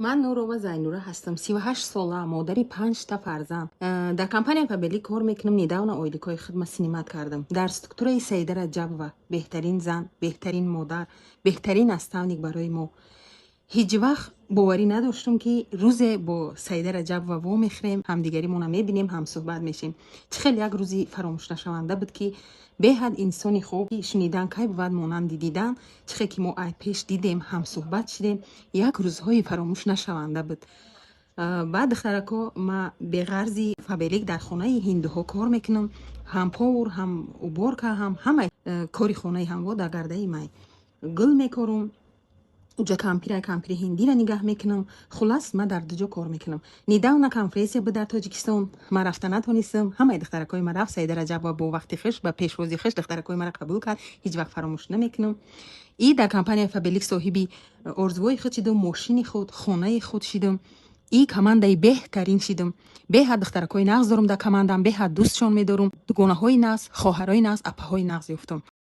من نورова Зайнура ҳастам. 38 сола, модари 5 та фарзанд. Дар компанияи Фабелик кор мекунам. Недавно оиликои хидмат синимат кардам. Дар структураи Саида Раҷабова беҳтарин зан, беҳтарин модар, беҳтарин наставник барои мо. ҳеҷ вақт боварӣ надоштам ки рӯзе бо Саида Раҷабова вомехӯрем, ҳамдигаримона мебинем, ҳамсӯҳбат мешем. Чӣ хел як рӯзи фаромӯшнашаванда буд ки беҳад инсони хуб, шунидан кай бувад монанди дидан, чӣ хел ки мо ай пеш дидем, ҳамсӯҳбат шудем, як рӯзҳои фаромӯшнашаванда буд. баъд духтарако ма беғарзи Фабелик дар хонаи ҳиндуҳо кор мекунам. ҳам повур, ҳам уборка, ҳамаи кори хонаи ҳамво дар гардаи май. Гул мекорум, уҷа кампири ҳиндира нигаҳ мекунам. Хулас ма дар дуҷо кор мекунам. Недавна конференсия буд дар Тоҷикистон, ма рафта натонистам. Ҳамаи духтаракои ма рафт. Саида Раҷабова бо вақти хуш, ба пешвози хуш духтаракои мара қабул кард. ҳеҷ вақт фаромӯш намекунам. И дар компанияи Фабелик соҳиби орзуҳои худ шидам, мошини худ, хонаи худ шидам. И командаи беҳтарин шидам. Беҳад духтаракои нағз дорум дар командам, беҳад дӯстшон медорум. Дугонаҳои нағз, хоҳарои нағз, апаҳои нағз ёфтам.